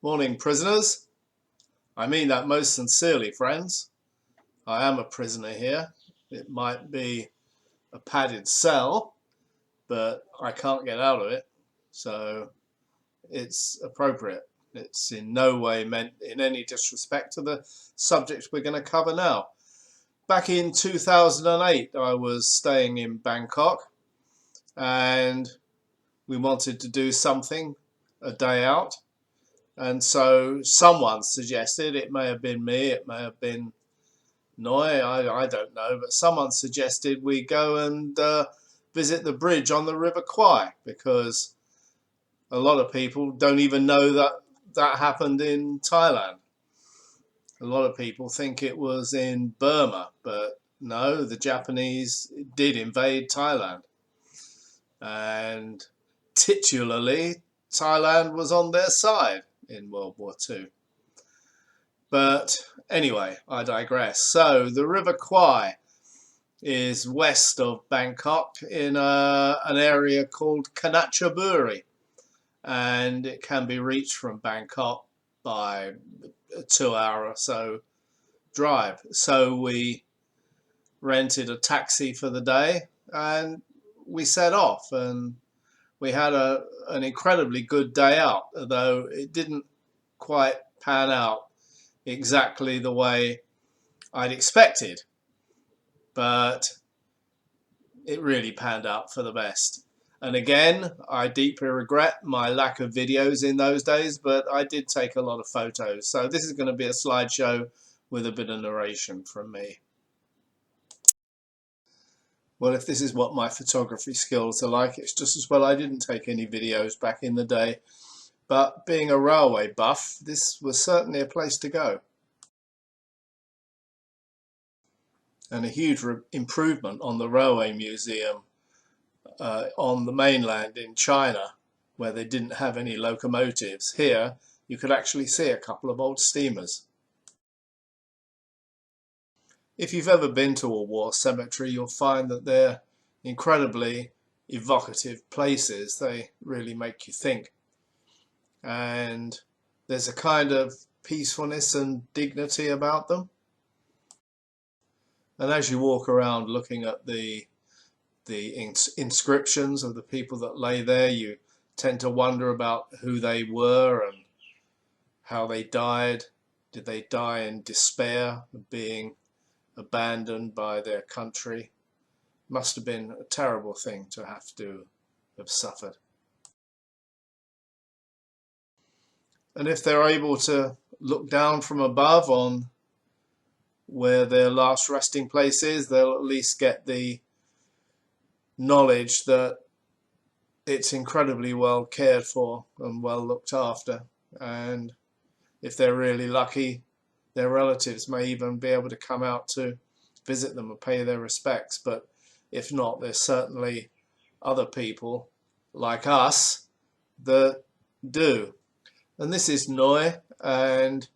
Morning, prisoners. I mean that most sincerely, friends. I am a prisoner here. It might be a padded cell, but I can't get out of it, so it's appropriate. It's in no way meant in any disrespect to the subject we're going to cover now. Back in 2008, I was staying in Bangkok and we wanted to do something, a day out. And so someone suggested, it may have been me, it may have been Noi, I don't know, but someone suggested we go and visit the bridge on the River Kwai, because a lot of people don't even know that that happened in Thailand. A lot of people think it was in Burma, but no, the Japanese did invade Thailand. And titularly, Thailand was on their side in World War II. But anyway, I digress. So the River Kwai is west of Bangkok in an area called Kanachaburi, and it can be reached from Bangkok by a 2 hour or so drive. So we rented a taxi for the day and we set off, and we had an incredibly good day out, although it didn't quite pan out exactly the way I'd expected, but it really panned out for the best. And again, I deeply regret my lack of videos in those days, but I did take a lot of photos. So this is going to be a slideshow with a bit of narration from me. Well, if this is what my photography skills are like, it's just as well I didn't take any videos back in the day. But being a railway buff, this was certainly a place to go. And a huge improvement on the railway museum on the mainland in China, where they didn't have any locomotives. Here you could actually see a couple of old steamers. If you've ever been to a war cemetery, you'll find that they're incredibly evocative places. They really make you think. And there's a kind of peacefulness and dignity about them. And as you walk around looking at the inscriptions of the people that lay there, you tend to wonder about who they were and how they died. Did they die in despair of being abandoned by their country? Must have been a terrible thing to have suffered. And if they're able to look down from above on where their last resting place is, they'll at least get the knowledge that it's incredibly well cared for and well looked after. And if they're really lucky, their relatives may even be able to come out to visit them and pay their respects. But if not, there's certainly other people like us that do. And this is Noi, and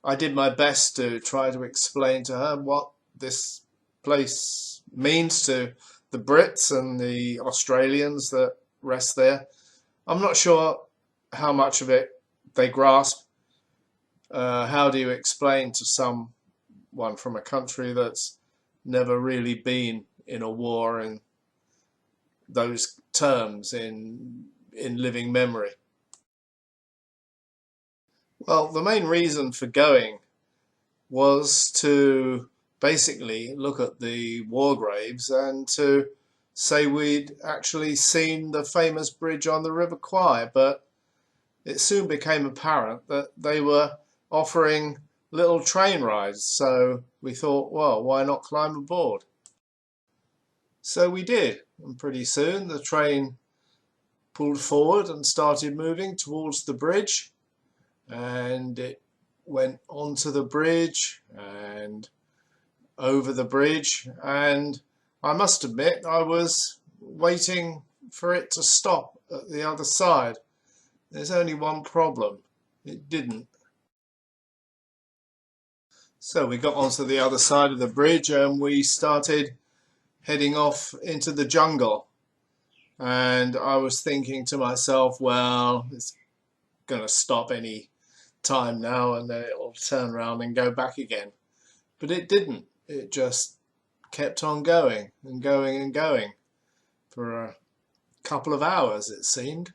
I did my best to try to explain to her what this place means to the Brits and the Australians that rest there. I'm not sure how much of it they grasp. How do you explain to someone from a country that's never really been in a war in those terms in living memory? Well, the main reason for going was to basically look at the war graves and to say we'd actually seen the famous bridge on the River Kwai, but it soon became apparent that they were offering little train rides, so we thought, well, why not climb aboard? So we did, and pretty soon the train pulled forward and started moving towards the bridge, and it went onto the bridge and over the bridge, and I must admit I was waiting for it to stop at the other side. There's only one problem: it didn't. So we got onto the other side of the bridge and we started heading off into the jungle, and I was thinking to myself, well, it's going to stop any time now, and then it'll turn around and go back again. But it didn't. It just kept on going and going and going for a couple of hours, it seemed.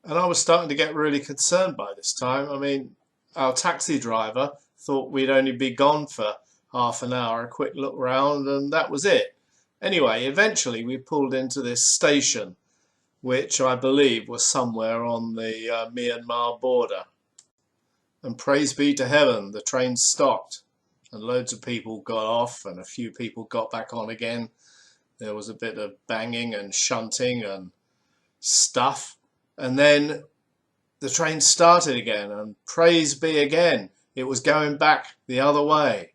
And I was starting to get really concerned by this time. I mean, our taxi driver thought we'd only be gone for half an hour, a quick look round, and that was it. Anyway, eventually we pulled into this station, which I believe was somewhere on the Myanmar border. And praise be to heaven, the train stopped and loads of people got off and a few people got back on again. There was a bit of banging and shunting and stuff. And then the train started again, and praise be again, it was going back the other way.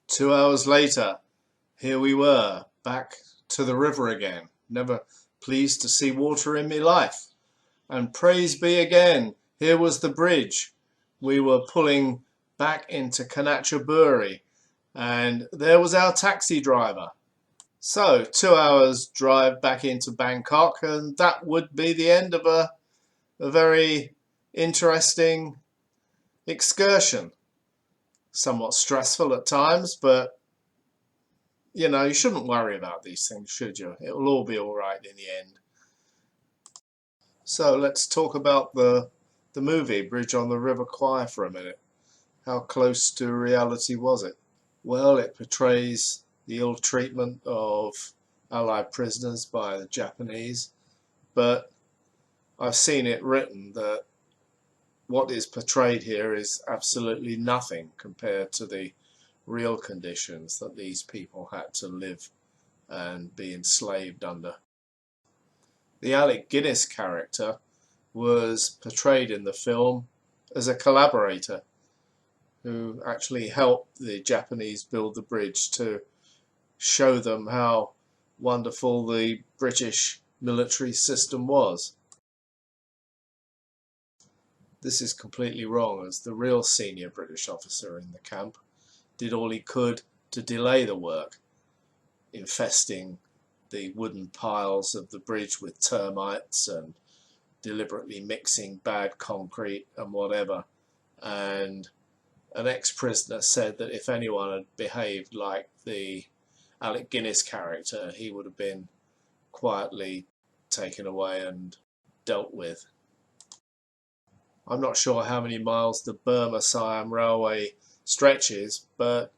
2 hours later, here we were, back to the river again. Never pleased to see water in me life. And praise be again, here was the bridge. We were pulling back into Kanachaburi, and there was our taxi driver. So 2 hours drive back into Bangkok, and that would be the end of a very interesting excursion. Somewhat stressful at times, but you know, you shouldn't worry about these things, should you? It will all be all right in the end. So let's talk about the movie Bridge on the River Kwai for a minute. How close to reality was it? Well, it portrays the ill treatment of Allied prisoners by the Japanese, but I've seen it written that what is portrayed here is absolutely nothing compared to the real conditions that these people had to live and be enslaved under. The Alec Guinness character was portrayed in the film as a collaborator who actually helped the Japanese build the bridge to show them how wonderful the British military system was. This is completely wrong, as the real senior British officer in the camp did all he could to delay the work, infesting the wooden piles of the bridge with termites and deliberately mixing bad concrete and whatever. And an ex-prisoner said that if anyone had behaved like the Alec Guinness character, he would have been quietly taken away and dealt with. I'm not sure how many miles the Burma-Siam Railway stretches, but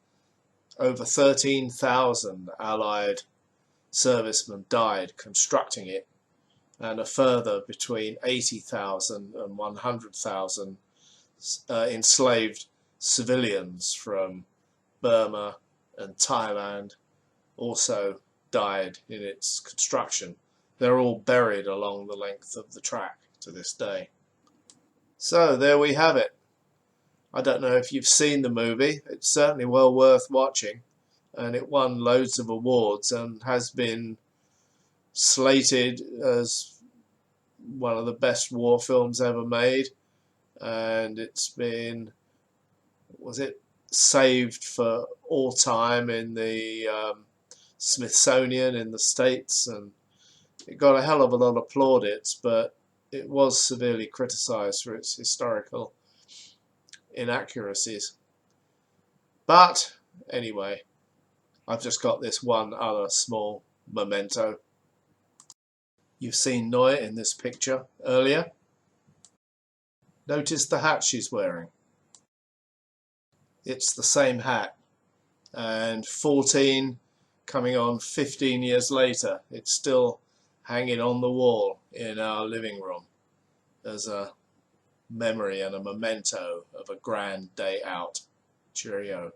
over 13,000 Allied servicemen died constructing it, and a further between 80,000 and 100,000 enslaved civilians from Burma and Thailand also died in its construction. They're all buried along the length of the track to this day. So there we have it. I don't know if you've seen the movie. It's certainly well worth watching, and it won loads of awards and has been slated as one of the best war films ever made, and it's been, was it saved for all time in the Smithsonian in the States, and it got a hell of a lot of plaudits, but it was severely criticized for its historical inaccuracies. But anyway, I've just got this one other small memento. You've seen Noy in this picture earlier. Notice the hat she's wearing. It's the same hat, and 14 coming on 15 years later, it's still hanging on the wall in our living room as a memory and a memento of a grand day out. Cheerio.